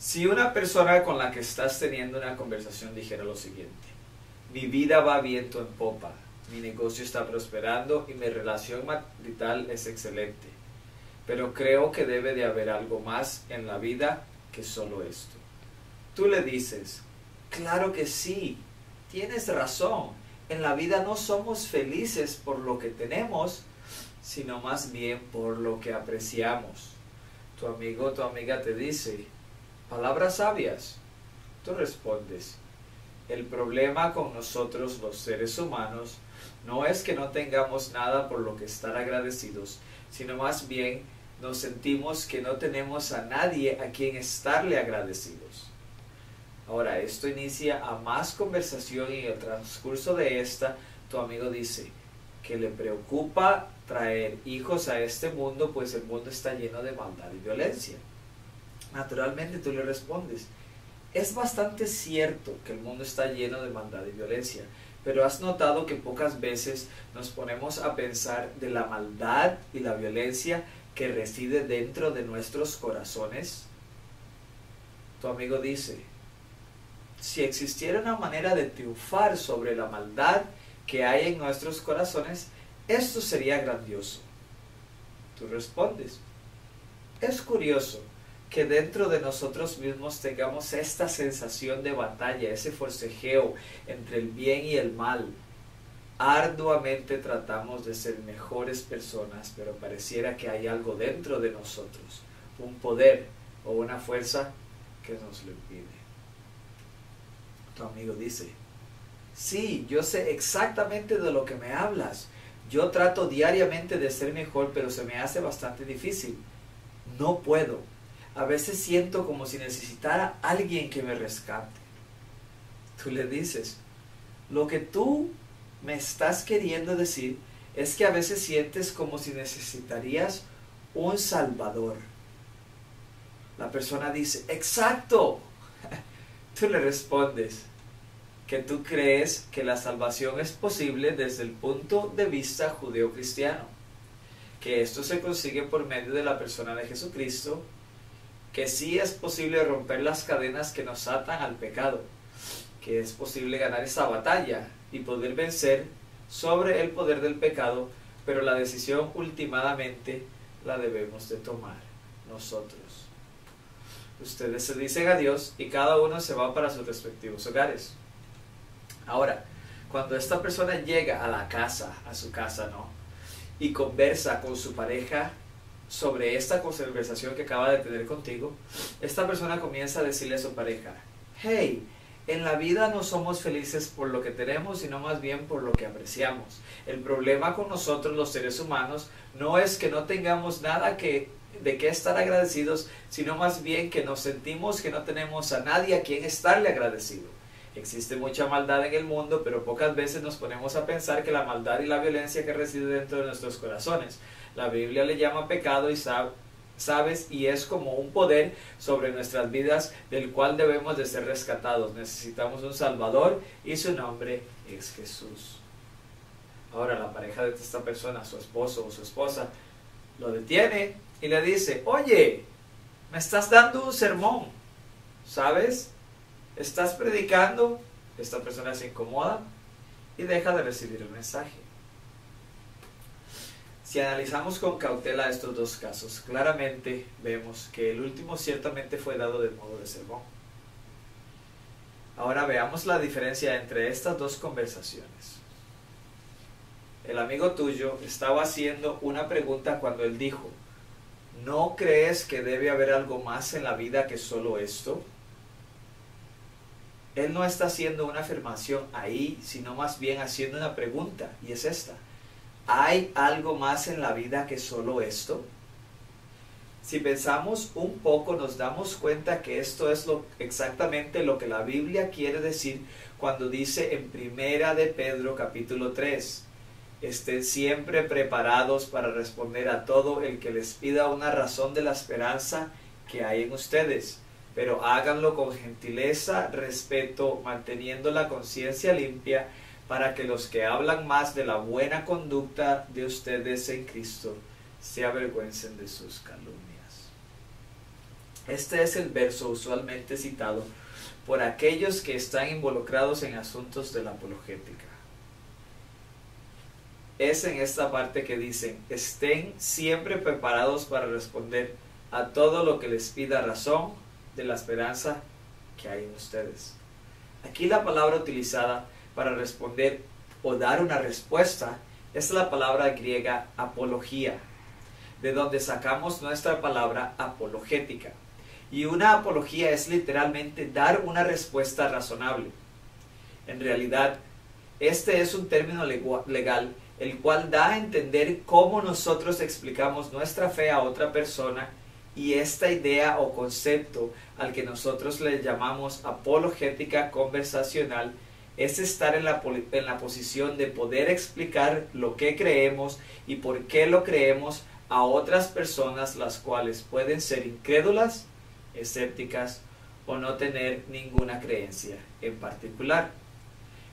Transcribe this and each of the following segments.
Si una persona con la que estás teniendo una conversación dijera lo siguiente: mi vida va viento en popa, mi negocio está prosperando y mi relación marital es excelente, pero creo que debe de haber algo más en la vida que solo esto. Tú le dices: claro que sí, tienes razón, en la vida no somos felices por lo que tenemos, sino más bien por lo que apreciamos. Tu amigo o tu amiga te dice: palabras sabias. Tú respondes: el problema con nosotros los seres humanos no es que no tengamos nada por lo que estar agradecidos, sino más bien nos sentimos que no tenemos a nadie a quien estarle agradecidos. Ahora, esto inicia a más conversación y en el transcurso de esta, tu amigo dice que le preocupa traer hijos a este mundo, pues el mundo está lleno de maldad y violencia. Naturalmente tú le respondes: es bastante cierto que el mundo está lleno de maldad y violencia, pero ¿has notado que pocas veces nos ponemos a pensar de la maldad y la violencia que reside dentro de nuestros corazones? Tu amigo dice: si existiera una manera de triunfar sobre la maldad que hay en nuestros corazones, esto sería grandioso. Tú respondes: es curioso que dentro de nosotros mismos tengamos esta sensación de batalla, ese forcejeo entre el bien y el mal. Arduamente tratamos de ser mejores personas, pero pareciera que hay algo dentro de nosotros, un poder o una fuerza que nos lo impide. Tu amigo dice: sí, yo sé exactamente de lo que me hablas. Yo trato diariamente de ser mejor, pero se me hace bastante difícil. No puedo. A veces siento como si necesitara alguien que me rescate. Tú le dices: lo que tú me estás queriendo decir es que a veces sientes como si necesitarías un salvador. La persona dice: exacto. Tú le respondes que tú crees que la salvación es posible desde el punto de vista judeo-cristiano, que esto se consigue por medio de la persona de Jesucristo, que sí es posible romper las cadenas que nos atan al pecado, que es posible ganar esa batalla y poder vencer sobre el poder del pecado, pero la decisión últimamente la debemos de tomar nosotros. Ustedes se dicen adiós y cada uno se va para sus respectivos hogares. Ahora, cuando esta persona llega a la casa, a su casa, ¿no?, y conversa con su pareja sobre esta conversación que acaba de tener contigo, esta persona comienza a decirle a su pareja: hey, en la vida no somos felices por lo que tenemos, sino más bien por lo que apreciamos. El problema con nosotros los seres humanos no es que no tengamos nada de qué estar agradecidos, sino más bien que nos sentimos que no tenemos a nadie a quien estarle agradecido. Existe mucha maldad en el mundo, pero pocas veces nos ponemos a pensar que la maldad y la violencia que reside dentro de nuestros corazones, la Biblia le llama pecado y sabes, y es como un poder sobre nuestras vidas del cual debemos de ser rescatados. Necesitamos un Salvador y su nombre es Jesús. Ahora la pareja de esta persona, su esposo o su esposa, lo detiene y le dice: oye, me estás dando un sermón, ¿sabes? Estás predicando. Esta persona se incomoda y deja de recibir el mensaje. Si analizamos con cautela estos dos casos, claramente vemos que el último ciertamente fue dado de modo de sermón. Ahora veamos la diferencia entre estas dos conversaciones. El amigo tuyo estaba haciendo una pregunta cuando él dijo: ¿no crees que debe haber algo más en la vida que solo esto? Él no está haciendo una afirmación ahí, sino más bien haciendo una pregunta, y es esta: ¿hay algo más en la vida que solo esto? Si pensamos un poco, nos damos cuenta que esto es exactamente lo que la Biblia quiere decir cuando dice en Primera de Pedro capítulo 3: estén siempre preparados para responder a todo el que les pida una razón de la esperanza que hay en ustedes, pero háganlo con gentileza, respeto, manteniendo la conciencia limpia, para que los que hablan más de la buena conducta de ustedes en Cristo se avergüencen de sus calumnias. Este es el verso usualmente citado por aquellos que están involucrados en asuntos de la apologética. Es en esta parte que dicen: estén siempre preparados para responder a todo lo que les pida razón de la esperanza que hay en ustedes. Aquí la palabra utilizada para responder o dar una respuesta es la palabra griega apología, de donde sacamos nuestra palabra apologética. Y una apología es literalmente dar una respuesta razonable. En realidad, este es un término legal el cual da a entender cómo nosotros explicamos nuestra fe a otra persona, y esta idea o concepto al que nosotros le llamamos apologética conversacional es estar en la posición de poder explicar lo que creemos y por qué lo creemos a otras personas, las cuales pueden ser incrédulas, escépticas o no tener ninguna creencia en particular.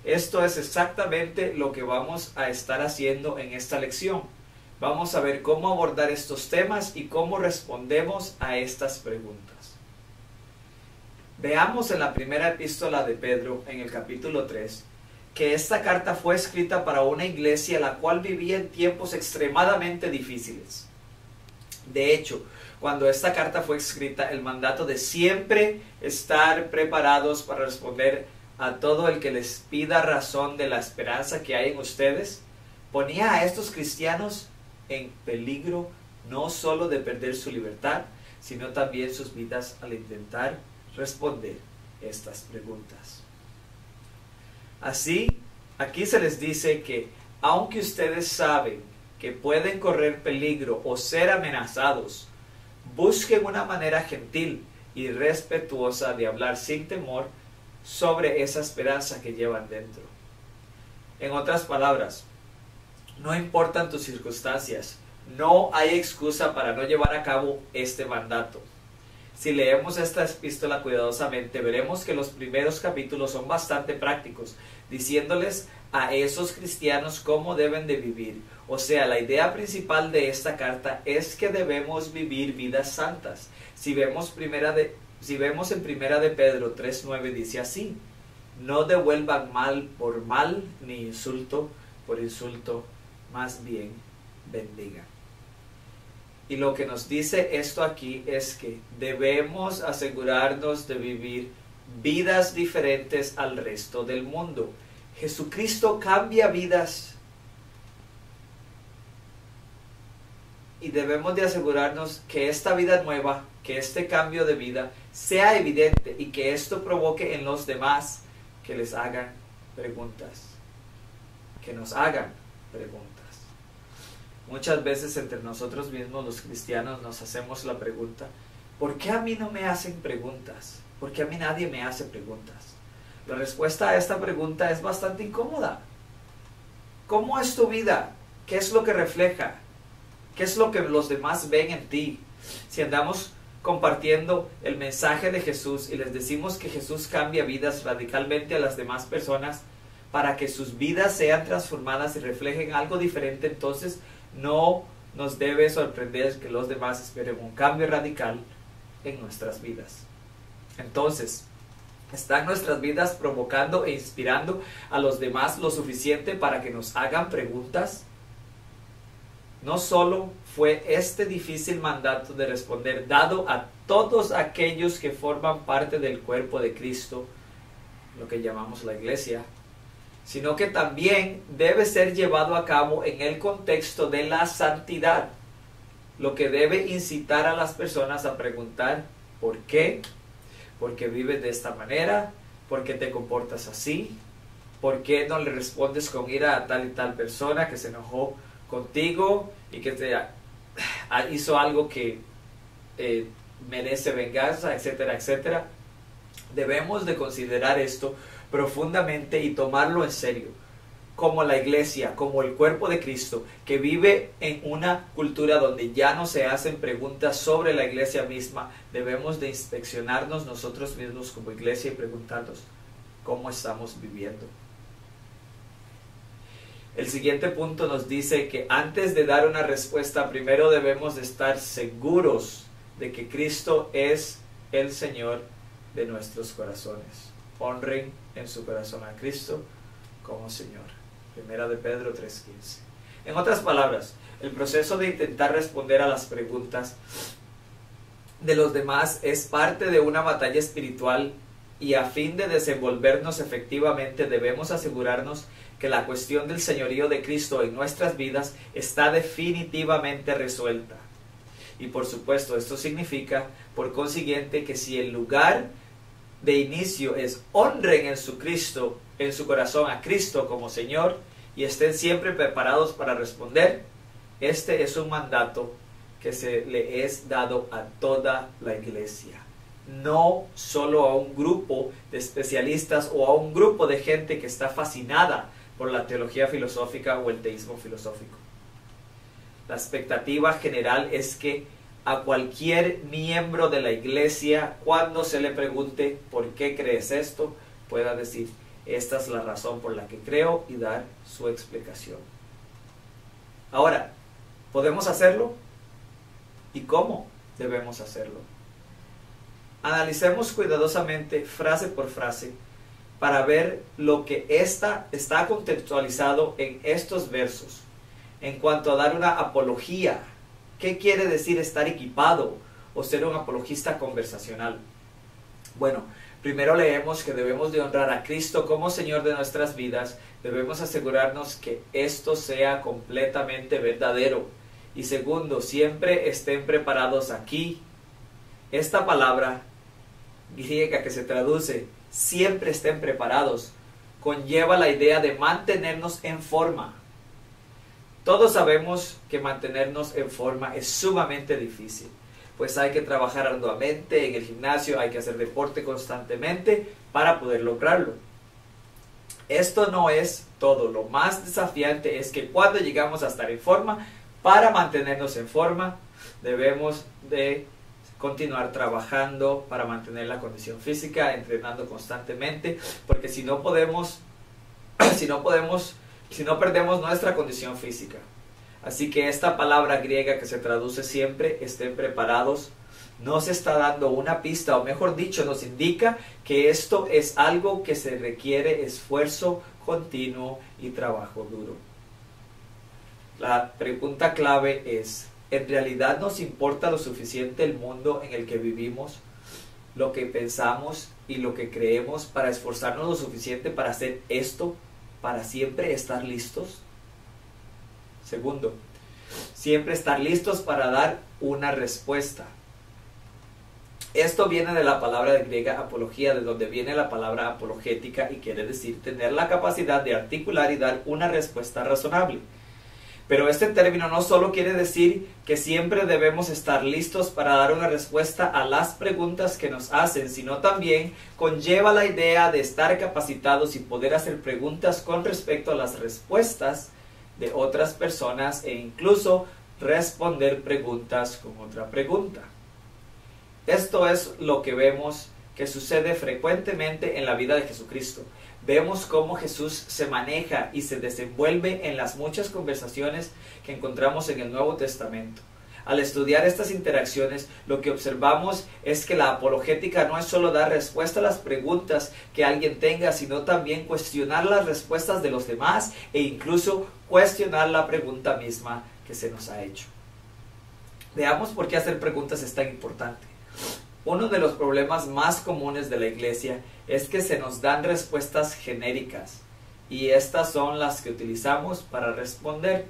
Esto es exactamente lo que vamos a estar haciendo en esta lección. Vamos a ver cómo abordar estos temas y cómo respondemos a estas preguntas. Veamos en la primera epístola de Pedro, en el capítulo 3, que esta carta fue escrita para una iglesia la cual vivía en tiempos extremadamente difíciles. De hecho, cuando esta carta fue escrita, el mandato de siempre estar preparados para responder a todo el que les pida razón de la esperanza que hay en ustedes, ponía a estos cristianos en peligro no solo de perder su libertad, sino también sus vidas al intentar responder estas preguntas. Así, aquí se les dice que aunque ustedes saben que pueden correr peligro o ser amenazados, busquen una manera gentil y respetuosa de hablar sin temor sobre esa esperanza que llevan dentro. En otras palabras, no importan tus circunstancias, no hay excusa para no llevar a cabo este mandato. Si leemos esta epístola cuidadosamente, veremos que los primeros capítulos son bastante prácticos, diciéndoles a esos cristianos cómo deben de vivir. O sea, la idea principal de esta carta es que debemos vivir vidas santas. Si vemos en primera de Pedro 3:9, dice así: no devuelvan mal por mal, ni insulto por insulto, más bien bendigan. Y lo que nos dice esto aquí es que debemos asegurarnos de vivir vidas diferentes al resto del mundo. Jesucristo cambia vidas y debemos de asegurarnos que esta vida nueva, que este cambio de vida sea evidente y que esto provoque en los demás que les hagan preguntas, que nos hagan preguntas. Muchas veces entre nosotros mismos los cristianos nos hacemos la pregunta: ¿por qué a mí no me hacen preguntas? ¿Por qué a mí nadie me hace preguntas? La respuesta a esta pregunta es bastante incómoda. ¿Cómo es tu vida? ¿Qué es lo que refleja? ¿Qué es lo que los demás ven en ti? Si andamos compartiendo el mensaje de Jesús y les decimos que Jesús cambia vidas radicalmente a las demás personas para que sus vidas sean transformadas y reflejen algo diferente, entonces no nos debe sorprender que los demás esperen un cambio radical en nuestras vidas. Entonces, ¿están nuestras vidas provocando e inspirando a los demás lo suficiente para que nos hagan preguntas? No solo fue este difícil mandato de responder dado a todos aquellos que forman parte del cuerpo de Cristo, lo que llamamos la iglesia, sino que también debe ser llevado a cabo en el contexto de la santidad, lo que debe incitar a las personas a preguntar ¿por qué? ¿Por qué vives de esta manera? ¿Por qué te comportas así? ¿Por qué no le respondes con ira a tal y tal persona que se enojó contigo y que te hizo algo que merece venganza, etcétera, etcétera? Debemos de considerar esto profundamente y tomarlo en serio, como la iglesia, como el cuerpo de Cristo, que vive en una cultura donde ya no se hacen preguntas sobre la iglesia misma. Debemos de inspeccionarnos nosotros mismos como iglesia y preguntarnos cómo estamos viviendo. El siguiente punto nos dice que antes de dar una respuesta, primero debemos de estar seguros de que Cristo es el Señor de nuestros corazones. Honren en su corazón a Cristo como Señor. Primera de Pedro 3:15. En otras palabras, el proceso de intentar responder a las preguntas de los demás es parte de una batalla espiritual, y a fin de desenvolvernos efectivamente debemos asegurarnos que la cuestión del señorío de Cristo en nuestras vidas está definitivamente resuelta. Y por supuesto, esto significa, por consiguiente, que si el lugar de inicio es honren en su corazón a Cristo como Señor, y estén siempre preparados para responder, este es un mandato que se le es dado a toda la iglesia, no solo a un grupo de especialistas o a un grupo de gente que está fascinada por la teología filosófica o el teísmo filosófico. La expectativa general es que a cualquier miembro de la iglesia, cuando se le pregunte ¿por qué crees esto?, pueda decir: esta es la razón por la que creo, y dar su explicación. Ahora, ¿podemos hacerlo? ¿Y cómo debemos hacerlo? Analicemos cuidadosamente frase por frase para ver lo que está contextualizado en estos versos en cuanto a dar una apología. ¿Qué quiere decir estar equipado o ser un apologista conversacional? Bueno, primero leemos que debemos de honrar a Cristo como Señor de nuestras vidas. Debemos asegurarnos que esto sea completamente verdadero. Y segundo, siempre estén preparados aquí. Esta palabra griega que se traduce siempre estén preparados conlleva la idea de mantenernos en forma. Todos sabemos que mantenernos en forma es sumamente difícil, pues hay que trabajar arduamente en el gimnasio, hay que hacer deporte constantemente para poder lograrlo. Esto no es todo. Lo más desafiante es que cuando llegamos a estar en forma, para mantenernos en forma, debemos de continuar trabajando para mantener la condición física, entrenando constantemente, porque si no perdemos nuestra condición física. Así que esta palabra griega que se traduce siempre, estén preparados, nos está dando una pista, o mejor dicho, nos indica que esto es algo que se requiere esfuerzo continuo y trabajo duro. La pregunta clave es: ¿en realidad nos importa lo suficiente el mundo en el que vivimos, lo que pensamos y lo que creemos, para esforzarnos lo suficiente para hacer esto, para siempre estar listos? Segundo, siempre estar listos para dar una respuesta. Esto viene de la palabra griega apología, de donde viene la palabra apologética, y quiere decir tener la capacidad de articular y dar una respuesta razonable. Pero este término no solo quiere decir que siempre debemos estar listos para dar una respuesta a las preguntas que nos hacen, sino también conlleva la idea de estar capacitados y poder hacer preguntas con respecto a las respuestas de otras personas, e incluso responder preguntas con otra pregunta. Esto es lo que vemos que sucede frecuentemente en la vida de Jesucristo. Vemos cómo Jesús se maneja y se desenvuelve en las muchas conversaciones que encontramos en el Nuevo Testamento. Al estudiar estas interacciones, lo que observamos es que la apologética no es solo dar respuesta a las preguntas que alguien tenga, sino también cuestionar las respuestas de los demás, e incluso cuestionar la pregunta misma que se nos ha hecho. Veamos por qué hacer preguntas es tan importante. Uno de los problemas más comunes de la iglesia es que se nos dan respuestas genéricas, y estas son las que utilizamos para responder.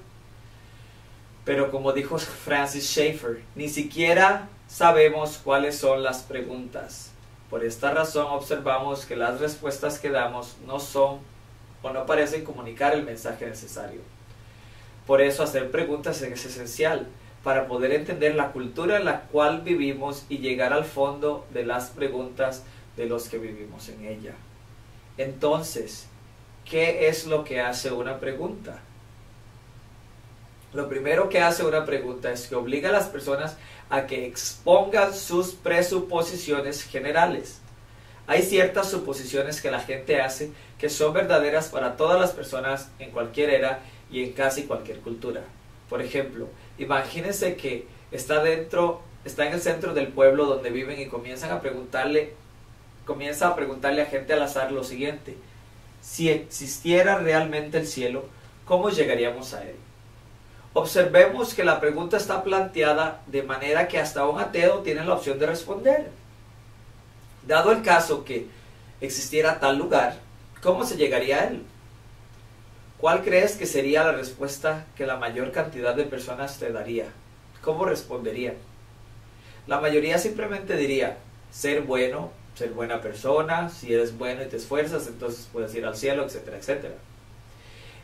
Pero como dijo Francis Schaeffer, ni siquiera sabemos cuáles son las preguntas. Por esta razón observamos que las respuestas que damos no son o no parecen comunicar el mensaje necesario. Por eso hacer preguntas es esencial para poder entender la cultura en la cual vivimos y llegar al fondo de las preguntas de los que vivimos en ella. Entonces, ¿qué es lo que hace una pregunta? Lo primero que hace una pregunta es que obliga a las personas a que expongan sus presuposiciones generales. Hay ciertas suposiciones que la gente hace que son verdaderas para todas las personas en cualquier era y en casi cualquier cultura. Por ejemplo, imagínense que está dentro está en el centro del pueblo donde viven y comienza a preguntarle a gente al azar lo siguiente: si existiera realmente el cielo, ¿cómo llegaríamos a él? Observemos que la pregunta está planteada de manera que hasta un ateo tiene la opción de responder. Dado el caso que existiera tal lugar, ¿cómo se llegaría a él? ¿Cuál crees que sería la respuesta que la mayor cantidad de personas te daría? ¿Cómo responderían? La mayoría simplemente diría: ser bueno, ser buena persona. Si eres bueno y te esfuerzas, entonces puedes ir al cielo, etcétera, etcétera.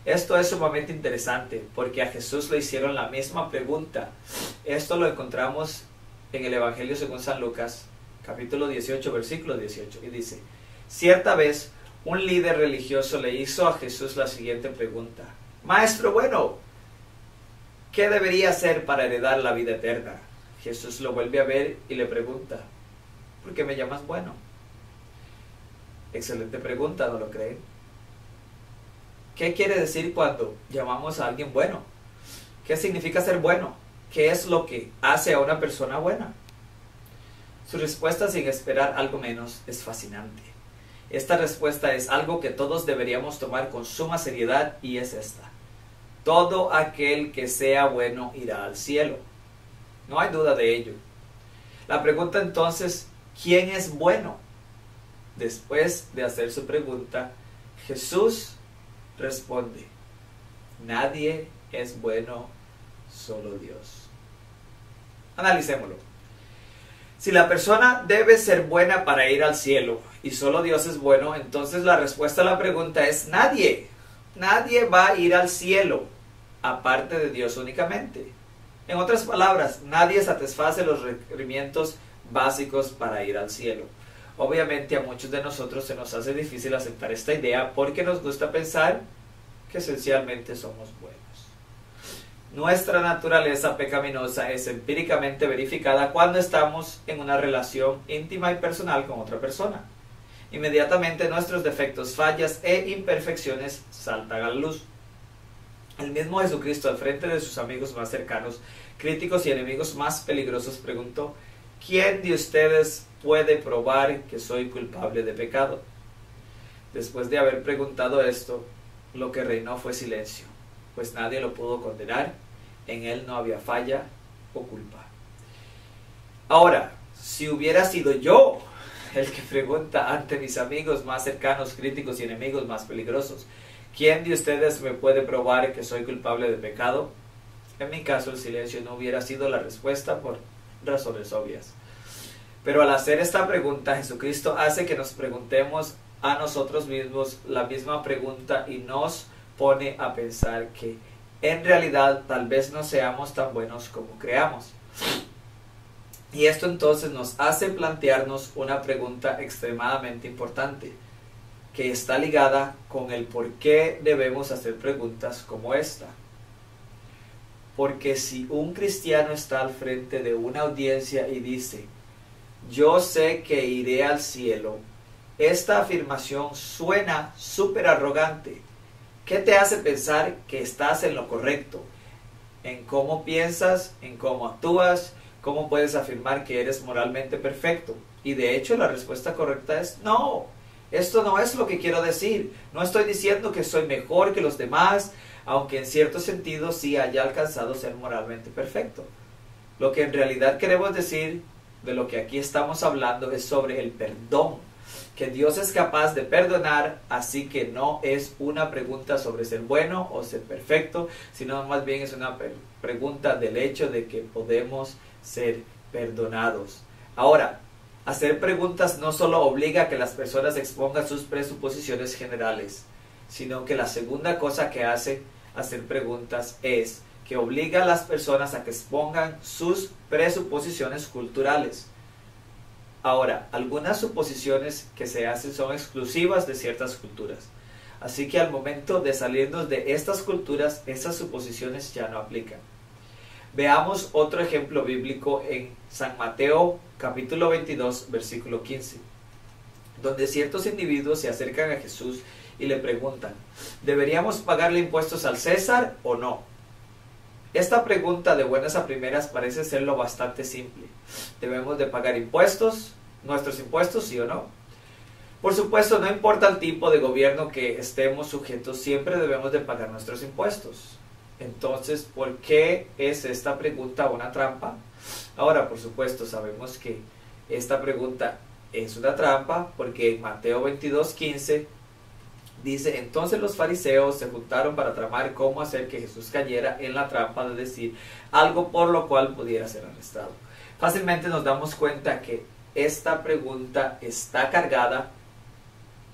Esto es sumamente interesante porque a Jesús le hicieron la misma pregunta. Esto lo encontramos en el Evangelio según San Lucas, capítulo 18, versículo 18, y dice: cierta vez un líder religioso le hizo a Jesús la siguiente pregunta: Maestro bueno, ¿qué debería hacer para heredar la vida eterna? Jesús lo vuelve a ver y le pregunta: ¿por qué me llamas bueno? Excelente pregunta, ¿no lo creen? ¿Qué quiere decir cuando llamamos a alguien bueno? ¿Qué significa ser bueno? ¿Qué es lo que hace a una persona buena? Su respuesta, sin esperar algo menos, es fascinante. Esta respuesta es algo que todos deberíamos tomar con suma seriedad y es esta: todo aquel que sea bueno irá al cielo. No hay duda de ello. La pregunta entonces: ¿quién es bueno? Después de hacer su pregunta, Jesús responde: nadie es bueno, solo Dios. Analicémoslo. Si la persona debe ser buena para ir al cielo y solo Dios es bueno, entonces la respuesta a la pregunta es nadie. Nadie va a ir al cielo aparte de Dios únicamente. En otras palabras, nadie satisface los requerimientos básicos para ir al cielo. Obviamente a muchos de nosotros se nos hace difícil aceptar esta idea porque nos gusta pensar que esencialmente somos buenos. Nuestra naturaleza pecaminosa es empíricamente verificada cuando estamos en una relación íntima y personal con otra persona. Inmediatamente nuestros defectos, fallas e imperfecciones saltan a la luz. El mismo Jesucristo, al frente de sus amigos más cercanos, críticos y enemigos más peligrosos, preguntó: ¿quién de ustedes puede probar que soy culpable de pecado? Después de haber preguntado esto, lo que reinó fue silencio, pues nadie lo pudo condenar. En él no había falla o culpa. Ahora, si hubiera sido yo el que pregunta ante mis amigos más cercanos, críticos y enemigos más peligrosos: ¿quién de ustedes me puede probar que soy culpable de pecado? En mi caso, el silencio no hubiera sido la respuesta por razones obvias. Pero al hacer esta pregunta, Jesucristo hace que nos preguntemos a nosotros mismos la misma pregunta y nos pone a pensar que en realidad tal vez no seamos tan buenos como creamos. Y esto entonces nos hace plantearnos una pregunta extremadamente importante, que está ligada con el por qué debemos hacer preguntas como esta. Porque si un cristiano está al frente de una audiencia y dice: yo sé que iré al cielo, esta afirmación suena súper arrogante. ¿Qué te hace pensar que estás en lo correcto? En cómo piensas, en cómo actúas, cómo puedes afirmar que eres moralmente perfecto. Y de hecho la respuesta correcta es no. Esto no es lo que quiero decir. No estoy diciendo que soy mejor que los demás, aunque en cierto sentido sí haya alcanzado ser moralmente perfecto. Lo que en realidad queremos decir, de lo que aquí estamos hablando, es sobre el perdón. Que Dios es capaz de perdonar, así que no es una pregunta sobre ser bueno o ser perfecto, sino más bien es una pregunta del hecho de que podemos ser perdonados. Ahora, hacer preguntas no solo obliga a que las personas expongan sus presuposiciones generales, sino que la segunda cosa que hace hacer preguntas es que obliga a las personas a que expongan sus presuposiciones culturales. Ahora, algunas suposiciones que se hacen son exclusivas de ciertas culturas. Así que al momento de salirnos de estas culturas, esas suposiciones ya no aplican. Veamos otro ejemplo bíblico en San Mateo capítulo 22, versículo 15, donde ciertos individuos se acercan a Jesús y le preguntan: ¿deberíamos pagarle impuestos al César o no? Esta pregunta de buenas a primeras parece serlo bastante simple. ¿Debemos de pagar impuestos? ¿Nuestros impuestos, sí o no? Por supuesto, no importa el tipo de gobierno que estemos sujetos, siempre debemos de pagar nuestros impuestos. Entonces, ¿por qué es esta pregunta una trampa? Ahora, por supuesto, sabemos que esta pregunta es una trampa porque en Mateo 22:15 dice: entonces los fariseos se juntaron para tramar cómo hacer que Jesús cayera en la trampa de decir algo por lo cual pudiera ser arrestado. Fácilmente nos damos cuenta que esta pregunta está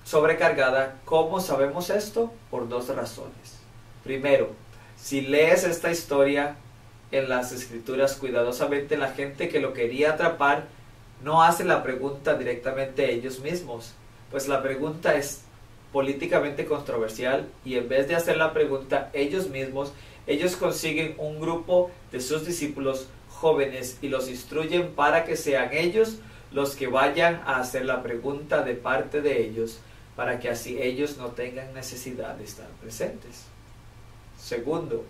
sobrecargada. ¿Cómo sabemos esto? Por dos razones. Primero, si lees esta historia en las escrituras cuidadosamente, la gente que lo quería atrapar no hace la pregunta directamente ellos mismos, pues la pregunta es políticamente controversial, y en vez de hacer la pregunta ellos mismos, ellos consiguen un grupo de sus discípulos jóvenes y los instruyen para que sean ellos los que vayan a hacer la pregunta de parte de ellos, para que así ellos no tengan necesidad de estar presentes. Segundo,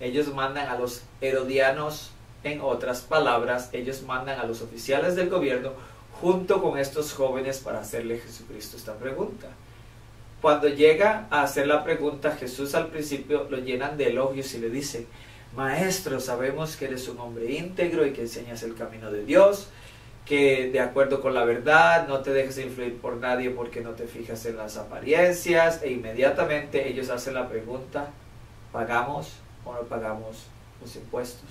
ellos mandan a los herodianos, en otras palabras, ellos mandan a los oficiales del gobierno junto con estos jóvenes para hacerle a Jesucristo esta pregunta. Cuando llega a hacer la pregunta, Jesús al principio lo llenan de elogios y le dice: Maestro, sabemos que eres un hombre íntegro y que enseñas el camino de Dios, que de acuerdo con la verdad no te dejes influir por nadie porque no te fijas en las apariencias. E inmediatamente ellos hacen la pregunta: ¿pagamos o no pagamos los impuestos?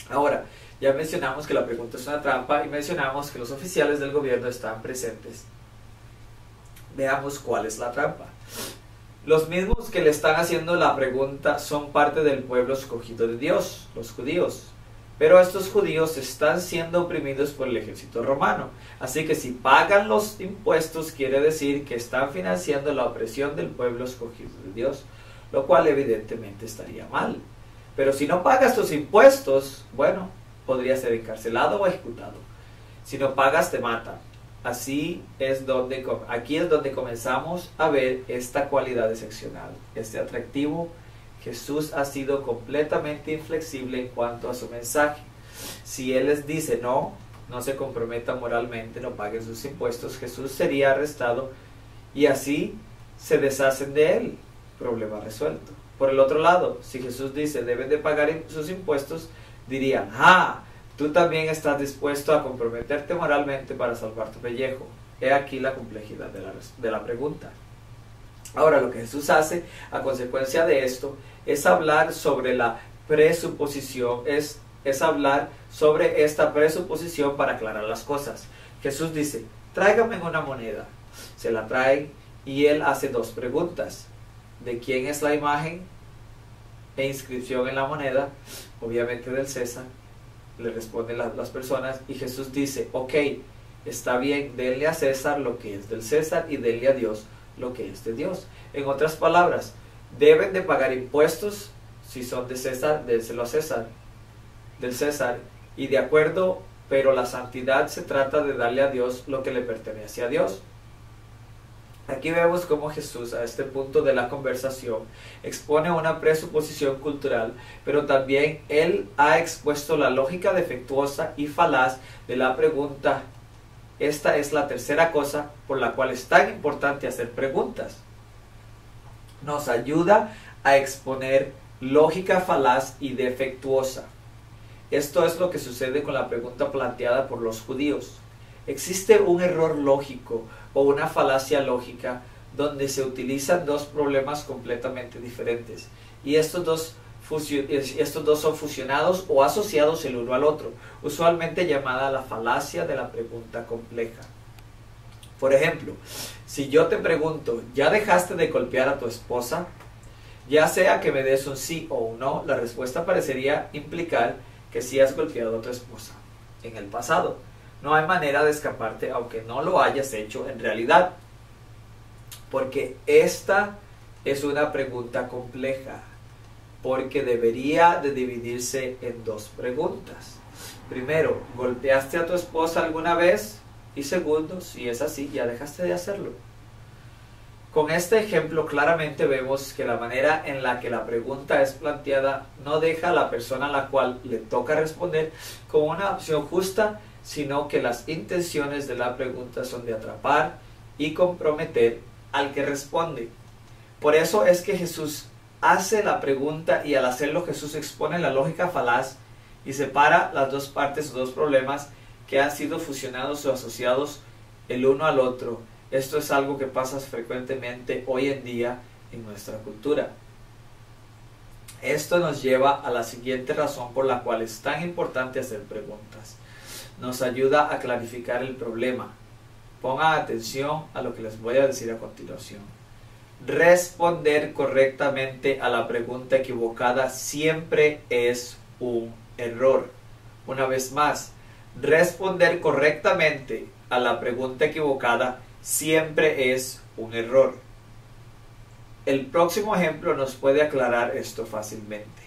Ahora, ya mencionamos que la pregunta es una trampa y mencionamos que los oficiales del gobierno están presentes. Veamos cuál es la trampa. Los mismos que le están haciendo la pregunta son parte del pueblo escogido de Dios, los judíos. Pero estos judíos están siendo oprimidos por el ejército romano. Así que si pagan los impuestos, quiere decir que están financiando la opresión del pueblo escogido de Dios, lo cual evidentemente estaría mal. Pero si no pagas tus impuestos, bueno, podrías ser encarcelado o ejecutado. Si no pagas, te matan. Aquí es donde comenzamos a ver esta cualidad excepcional, este atractivo. Jesús ha sido completamente inflexible en cuanto a su mensaje. Si Él les dice no se comprometan moralmente, no paguen sus impuestos, Jesús sería arrestado y así se deshacen de Él. Problema resuelto. Por el otro lado, si Jesús dice deben de pagar sus impuestos, dirían: tú también estás dispuesto a comprometerte moralmente para salvar tu pellejo. He aquí la complejidad de la pregunta. Ahora, lo que Jesús hace a consecuencia de esto es hablar sobre la presuposición, es hablar sobre esta presuposición para aclarar las cosas. Jesús dice: tráigame una moneda. Se la traen y Él hace dos preguntas: ¿de quién es la imagen e inscripción en la moneda? Obviamente del César. Le responden las personas y Jesús dice: ok, está bien, denle a César lo que es del César y denle a Dios lo que es de Dios. En otras palabras, deben de pagar impuestos. Si son de César, dénselo a César, del César, y de acuerdo, pero la santidad se trata de darle a Dios lo que le pertenece a Dios. Aquí vemos cómo Jesús, a este punto de la conversación, expone una presuposición cultural, pero también Él ha expuesto la lógica defectuosa y falaz de la pregunta. Esta es la tercera cosa por la cual es tan importante hacer preguntas. Nos ayuda a exponer lógica falaz y defectuosa. Esto es lo que sucede con la pregunta planteada por los judíos. Existe un error lógico o una falacia lógica donde se utilizan dos problemas completamente diferentes y estos dos son fusionados o asociados el uno al otro, usualmente llamada la falacia de la pregunta compleja. Por ejemplo, si yo te pregunto: ¿ya dejaste de golpear a tu esposa? Ya sea que me des un sí o un no, la respuesta parecería implicar que sí has golpeado a tu esposa en el pasado. No hay manera de escaparte aunque no lo hayas hecho en realidad, porque esta es una pregunta compleja, porque debería de dividirse en dos preguntas. Primero, ¿golpeaste a tu esposa alguna vez? Y segundo, si es así, ¿ya dejaste de hacerlo? Con este ejemplo claramente vemos que la manera en la que la pregunta es planteada no deja a la persona a la cual le toca responder con una opción justa, sino que las intenciones de la pregunta son de atrapar y comprometer al que responde. Por eso es que Jesús hace la pregunta, y al hacerlo Jesús expone la lógica falaz y separa las dos partes o dos problemas que han sido fusionados o asociados el uno al otro. Esto es algo que pasa frecuentemente hoy en día en nuestra cultura. Esto nos lleva a la siguiente razón por la cual es tan importante hacer preguntas. Nos ayuda a clarificar el problema. Pongan atención a lo que les voy a decir a continuación. Responder correctamente a la pregunta equivocada siempre es un error. Una vez más, responder correctamente a la pregunta equivocada siempre es un error. El próximo ejemplo nos puede aclarar esto fácilmente.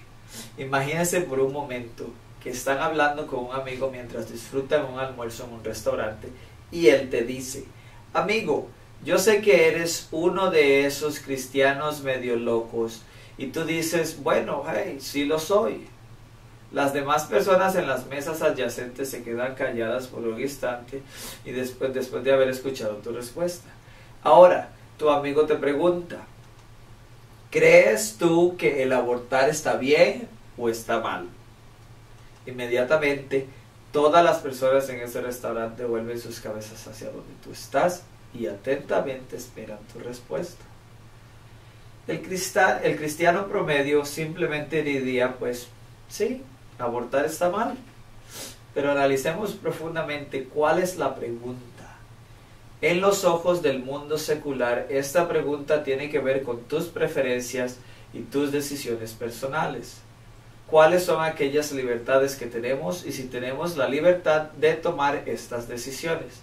Imagínense por un momento que están hablando con un amigo mientras disfrutan un almuerzo en un restaurante y él te dice: amigo, yo sé que eres uno de esos cristianos medio locos. Y tú dices: bueno, hey, sí lo soy. Las demás personas en las mesas adyacentes se quedan calladas por un instante y después de haber escuchado tu respuesta. Ahora, tu amigo te pregunta: ¿crees tú que el abortar está bien o está mal? Inmediatamente, todas las personas en ese restaurante vuelven sus cabezas hacia donde tú estás y atentamente esperan tu respuesta. El cristiano promedio simplemente diría: pues sí, abortar está mal. Pero analicemos profundamente cuál es la pregunta. En los ojos del mundo secular, esta pregunta tiene que ver con tus preferencias y tus decisiones personales. ¿Cuáles son aquellas libertades que tenemos y si tenemos la libertad de tomar estas decisiones?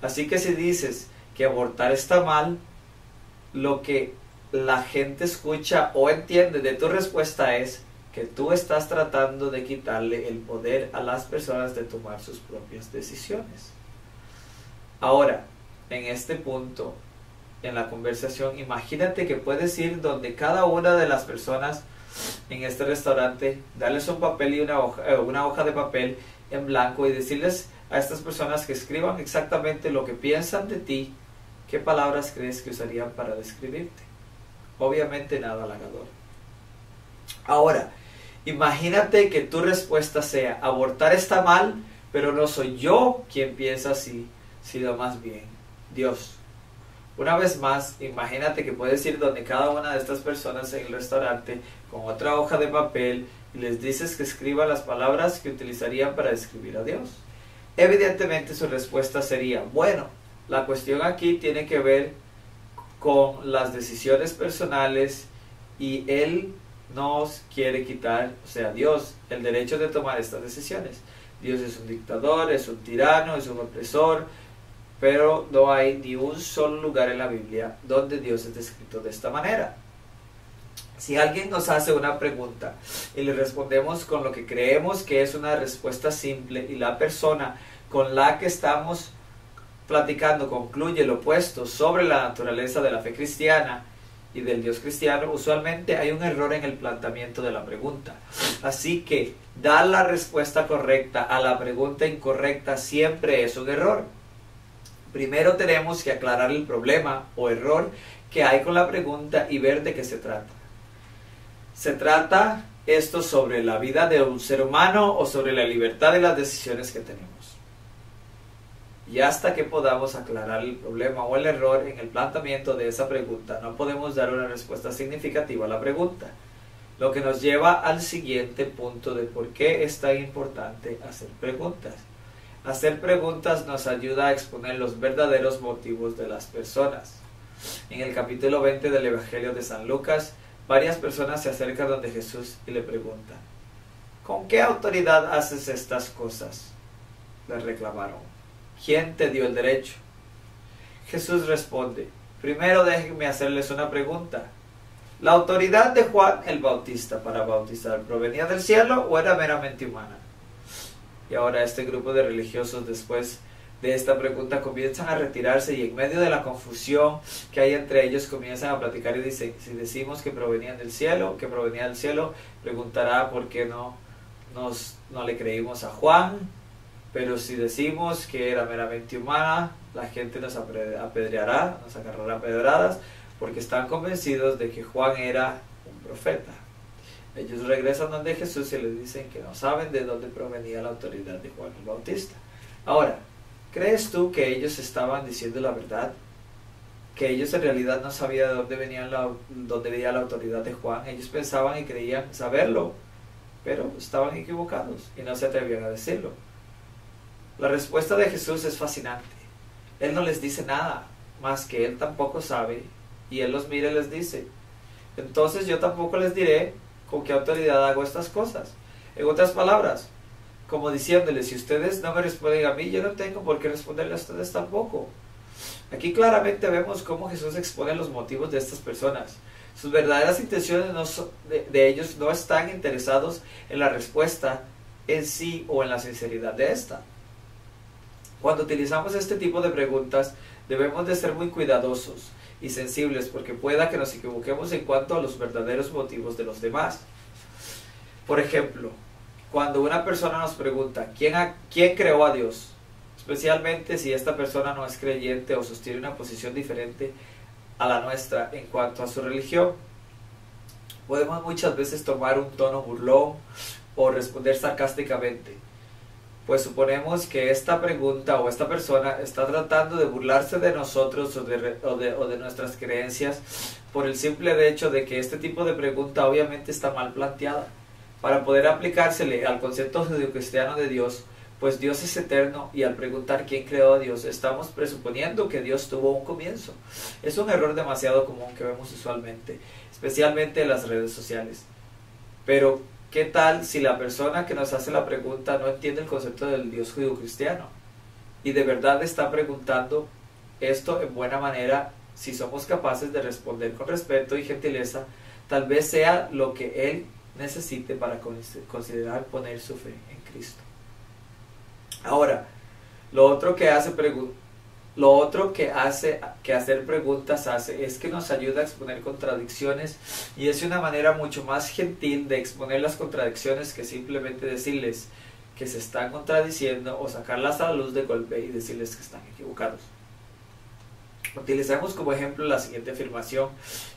Así que si dices que abortar está mal, lo que la gente escucha o entiende de tu respuesta es que tú estás tratando de quitarle el poder a las personas de tomar sus propias decisiones. Ahora, en este punto, en la conversación, imagínate que puedes ir donde cada una de las personas en este restaurante, darles un papel y una hoja de papel en blanco y decirles a estas personas que escriban exactamente lo que piensan de ti. ¿Qué palabras crees que usarían para describirte? Obviamente nada halagador. Ahora, imagínate que tu respuesta sea: abortar está mal, pero no soy yo quien piensa así, sino más bien Dios. Una vez más, imagínate que puedes ir donde cada una de estas personas en el restaurante con otra hoja de papel y les dices que escriban las palabras que utilizarían para describir a Dios. Evidentemente su respuesta sería: bueno, la cuestión aquí tiene que ver con las decisiones personales y Él nos quiere quitar, o sea, Dios, el derecho de tomar estas decisiones. Dios es un dictador, es un tirano, es un opresor, pero no hay ni un solo lugar en la Biblia donde Dios es descrito de esta manera. Si alguien nos hace una pregunta y le respondemos con lo que creemos que es una respuesta simple y la persona con la que estamos platicando concluye lo opuesto sobre la naturaleza de la fe cristiana y del Dios cristiano, usualmente hay un error en el planteamiento de la pregunta. Así que dar la respuesta correcta a la pregunta incorrecta siempre es un error. Primero tenemos que aclarar el problema o error que hay con la pregunta y ver de qué se trata. ¿Se trata esto sobre la vida de un ser humano o sobre la libertad de las decisiones que tenemos? Y hasta que podamos aclarar el problema o el error en el planteamiento de esa pregunta, no podemos dar una respuesta significativa a la pregunta. Lo que nos lleva al siguiente punto de por qué es tan importante hacer preguntas. Hacer preguntas nos ayuda a exponer los verdaderos motivos de las personas. En el capítulo 20 del Evangelio de San Lucas, varias personas se acercan donde Jesús y le preguntan: ¿con qué autoridad haces estas cosas? Le reclamaron: ¿quién te dio el derecho? Jesús responde: primero déjenme hacerles una pregunta. ¿La autoridad de Juan el Bautista para bautizar provenía del cielo o era meramente humana? Y ahora este grupo de religiosos, después de esta pregunta comienzan a retirarse y en medio de la confusión que hay entre ellos comienzan a platicar y dicen, si decimos que provenía del cielo, preguntará por qué no le creímos a Juan, pero si decimos que era meramente humana, la gente nos apedreará, nos agarrará a pedradas, porque están convencidos de que Juan era un profeta. Ellos regresan donde Jesús y le dicen que no saben de dónde provenía la autoridad de Juan el Bautista. Ahora, ¿crees tú que ellos estaban diciendo la verdad? Que ellos en realidad no sabían de dónde venía la autoridad de Juan. Ellos pensaban y creían saberlo, pero estaban equivocados y no se atrevían a decirlo. La respuesta de Jesús es fascinante. Él no les dice nada, más que Él tampoco sabe, y Él los mira y les dice, entonces yo tampoco les diré con qué autoridad hago estas cosas. En otras palabras, como diciéndoles, si ustedes no me responden a mí, yo no tengo por qué responderle a ustedes tampoco. Aquí claramente vemos cómo Jesús expone los motivos de estas personas. Sus verdaderas intenciones de ellos no están interesados en la respuesta en sí o en la sinceridad de esta. Cuando utilizamos este tipo de preguntas, debemos de ser muy cuidadosos y sensibles porque pueda que nos equivoquemos en cuanto a los verdaderos motivos de los demás. Por ejemplo, cuando una persona nos pregunta ¿quién creó a Dios? Especialmente si esta persona no es creyente o sostiene una posición diferente a la nuestra en cuanto a su religión, podemos muchas veces tomar un tono burlón o responder sarcásticamente, pues suponemos que esta pregunta o esta persona está tratando de burlarse de nosotros o de nuestras creencias por el simple hecho de que este tipo de pregunta obviamente está mal planteada. Para poder aplicársele al concepto judeocristiano de Dios, pues Dios es eterno y al preguntar quién creó a Dios, estamos presuponiendo que Dios tuvo un comienzo. Es un error demasiado común que vemos usualmente, especialmente en las redes sociales. Pero, ¿qué tal si la persona que nos hace la pregunta no entiende el concepto del Dios judeocristiano? Y de verdad está preguntando esto en buena manera. Si somos capaces de responder con respeto y gentileza, tal vez sea lo que Él necesite para considerar poner su fe en Cristo. Ahora, lo otro que hacer preguntas hace es que nos ayuda a exponer contradicciones, y es una manera mucho más gentil de exponer las contradicciones que simplemente decirles que se están contradiciendo o sacarlas a la luz de golpe y decirles que están equivocados. Utilicemos como ejemplo la siguiente afirmación,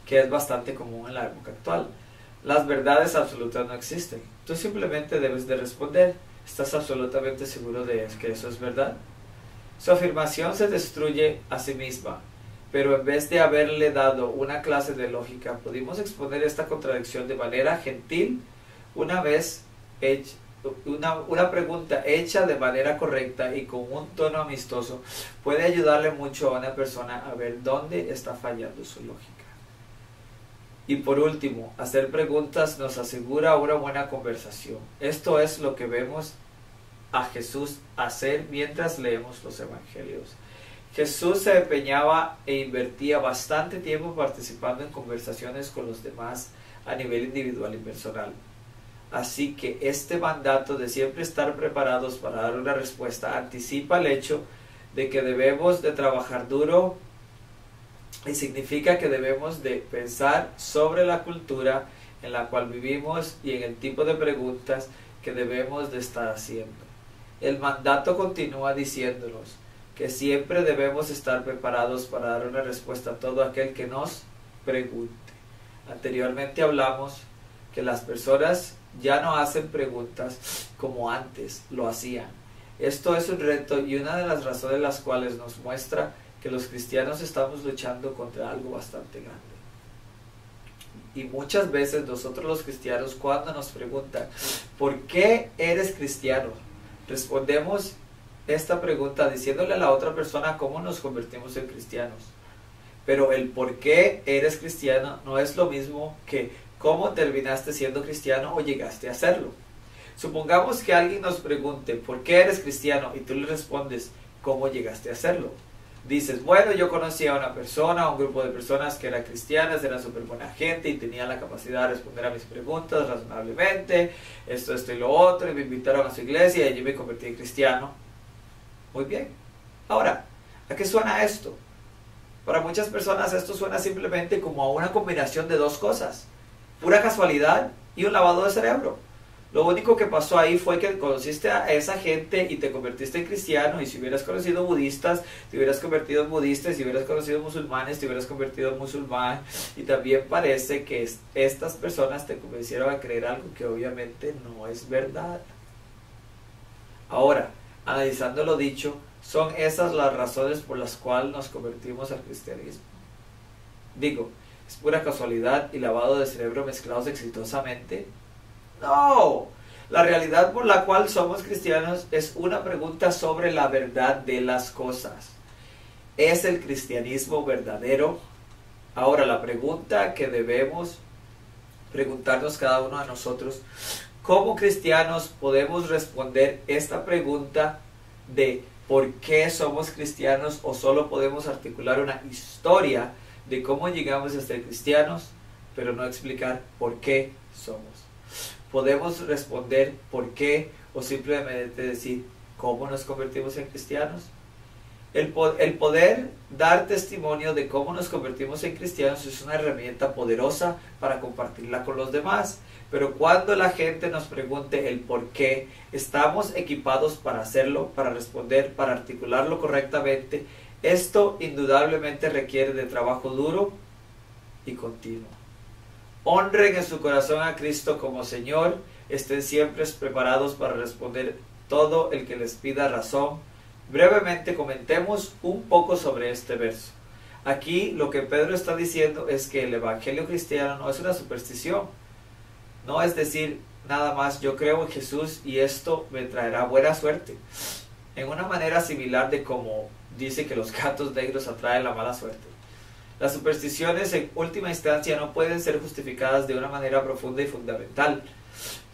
que es bastante común en la época actual: las verdades absolutas no existen. Tú simplemente debes de responder, ¿estás absolutamente seguro de que eso es verdad? Su afirmación se destruye a sí misma, pero en vez de haberle dado una clase de lógica, pudimos exponer esta contradicción de manera gentil. Una pregunta hecha de manera correcta y con un tono amistoso puede ayudarle mucho a una persona a ver dónde está fallando su lógica. Y por último, hacer preguntas nos asegura una buena conversación. Esto es lo que vemos a Jesús hacer mientras leemos los evangelios. Jesús se empeñaba e invertía bastante tiempo participando en conversaciones con los demás a nivel individual y personal. Así que este mandato de siempre estar preparados para dar una respuesta anticipa el hecho de que debemos de trabajar duro, y significa que debemos de pensar sobre la cultura en la cual vivimos y en el tipo de preguntas que debemos de estar haciendo. El mandato continúa diciéndonos que siempre debemos estar preparados para dar una respuesta a todo aquel que nos pregunte. Anteriormente hablamos que las personas ya no hacen preguntas como antes lo hacían. Esto es un reto y una de las razones las cuales nos muestra que los cristianos estamos luchando contra algo bastante grande. Y muchas veces nosotros los cristianos, cuando nos preguntan ¿por qué eres cristiano?, respondemos esta pregunta diciéndole a la otra persona cómo nos convertimos en cristianos. Pero el por qué eres cristiano no es lo mismo que cómo terminaste siendo cristiano o llegaste a serlo. Supongamos que alguien nos pregunte ¿por qué eres cristiano?, y tú le respondes ¿cómo llegaste a serlo? Dices, bueno, yo conocí a una persona, a un grupo de personas que eran cristianas, eran súper buena gente y tenían la capacidad de responder a mis preguntas razonablemente, esto y lo otro, y me invitaron a su iglesia y allí me convertí en cristiano. Muy bien, Ahora, ¿a qué suena esto? Para muchas personas esto suena simplemente como a una combinación de dos cosas, pura casualidad y un lavado de cerebro. Lo único que pasó ahí fue que conociste a esa gente y te convertiste en cristiano, y si hubieras conocido budistas, te hubieras convertido en budista, y si hubieras conocido musulmanes, te hubieras convertido en musulmán, y también parece que estas personas te convencieron a creer algo que obviamente no es verdad. Ahora, analizando lo dicho, ¿son esas las razones por las cuales nos convertimos al cristianismo? Digo, ¿es pura casualidad y lavado de cerebro mezclados exitosamente? No, la realidad por la cual somos cristianos es una pregunta sobre la verdad de las cosas. ¿Es el cristianismo verdadero? Ahora, la pregunta que debemos preguntarnos cada uno de nosotros, ¿cómo cristianos podemos responder esta pregunta de por qué somos cristianos, o solo podemos articular una historia de cómo llegamos a ser cristianos, pero no explicar por qué somos? Podemos responder por qué, o simplemente decir cómo nos convertimos en cristianos. El poder dar testimonio de cómo nos convertimos en cristianos es una herramienta poderosa para compartirla con los demás. Pero cuando la gente nos pregunte el por qué, estamos equipados para hacerlo, para responder, para articularlo correctamente. Esto indudablemente requiere de trabajo duro y continuo. Honren en su corazón a Cristo como Señor. Estén siempre preparados para responder todo el que les pida razón. Brevemente comentemos un poco sobre este verso. Aquí lo que Pedro está diciendo es que el evangelio cristiano no es una superstición. No es decir nada más yo creo en Jesús y esto me traerá buena suerte. En una manera similar de como dice que los gatos negros atraen la mala suerte. Las supersticiones en última instancia no pueden ser justificadas de una manera profunda y fundamental,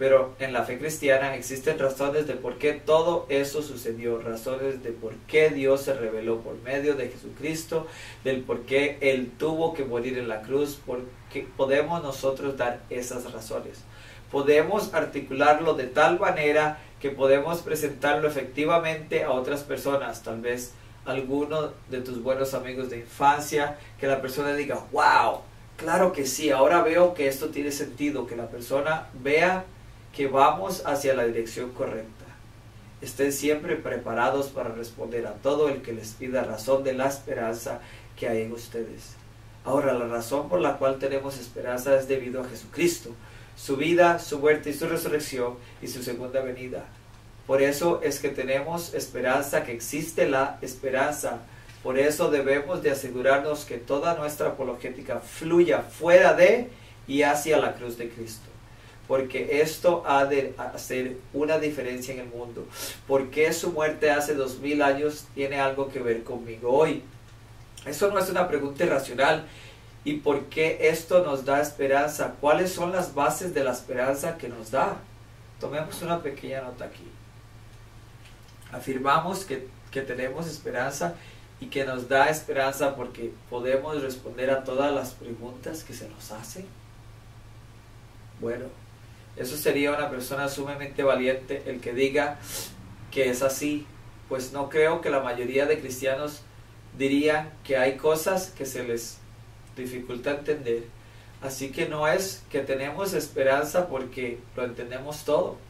pero en la fe cristiana existen razones de por qué todo eso sucedió, razones de por qué Dios se reveló por medio de Jesucristo, del por qué Él tuvo que morir en la cruz, porque podemos nosotros dar esas razones. Podemos articularlo de tal manera que podemos presentarlo efectivamente a otras personas, tal vez alguno de tus buenos amigos de infancia, que la persona diga, wow, claro que sí, ahora veo que esto tiene sentido, que la persona vea que vamos hacia la dirección correcta. Estén siempre preparados para responder a todo el que les pida razón de la esperanza que hay en ustedes. Ahora, la razón por la cual tenemos esperanza es debido a Jesucristo, su vida, su muerte y su resurrección y su segunda venida. Por eso es que tenemos esperanza, que existe la esperanza. Por eso debemos de asegurarnos que toda nuestra apologética fluya fuera de y hacia la cruz de Cristo. Porque esto ha de hacer una diferencia en el mundo. Porque su muerte hace 2000 años tiene algo que ver conmigo hoy. Eso no es una pregunta irracional. ¿Y por qué esto nos da esperanza? ¿Cuáles son las bases de la esperanza que nos da? Tomemos una pequeña nota aquí. Afirmamos que tenemos esperanza y que nos da esperanza porque podemos responder a todas las preguntas que se nos hacen. Bueno, eso sería una persona sumamente valiente el que diga que es así, pues no creo que la mayoría de cristianos dirían que hay cosas que se les dificulta entender. Así que no es que tenemos esperanza porque lo entendemos todo.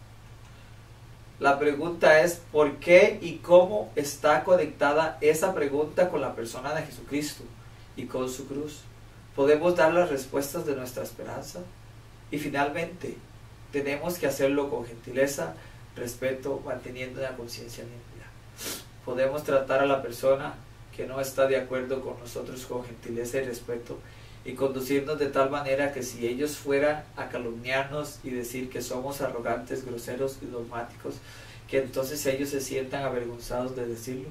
La pregunta es ¿por qué y cómo está conectada esa pregunta con la persona de Jesucristo y con su cruz? ¿Podemos dar las respuestas de nuestra esperanza? Y finalmente, tenemos que hacerlo con gentileza, respeto, manteniendo una conciencia limpia. Podemos tratar a la persona que no está de acuerdo con nosotros con gentileza y respeto y conducirnos de tal manera que si ellos fueran a calumniarnos y decir que somos arrogantes, groseros y dogmáticos, que entonces ellos se sientan avergonzados de decirlo.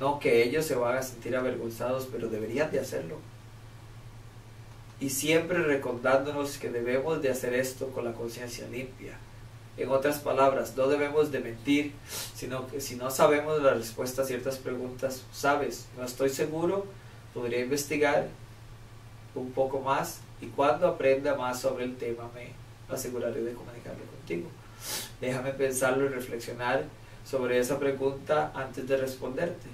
No que ellos se van a sentir avergonzados, pero deberían de hacerlo. Y siempre recordándonos que debemos de hacer esto con la conciencia limpia. En otras palabras, no debemos de mentir, sino que si no sabemos la respuesta a ciertas preguntas, sabes, no estoy seguro, podría investigar un poco más y cuando aprenda más sobre el tema me aseguraré de comunicarlo contigo. Déjame pensarlo y reflexionar sobre esa pregunta antes de responderte.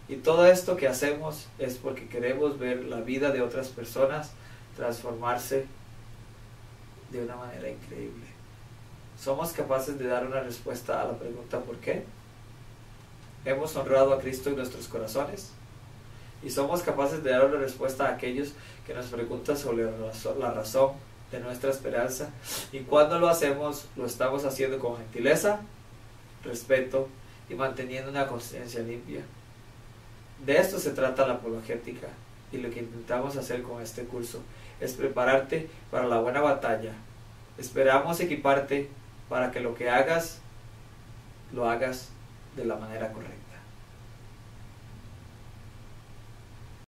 Y todo esto que hacemos es porque queremos ver la vida de otras personas transformarse de una manera increíble. ¿Somos capaces de dar una respuesta a la pregunta ¿por qué? ¿Hemos honrado a Cristo en nuestros corazones? ¿Y somos capaces de dar una respuesta a aquellos que nos preguntan sobre la razón de nuestra esperanza? Y cuando lo hacemos, lo estamos haciendo con gentileza, respeto y manteniendo una conciencia limpia. De esto se trata la apologética, y lo que intentamos hacer con este curso es prepararte para la buena batalla. Esperamos equiparte para que lo que hagas, lo hagas de la manera correcta.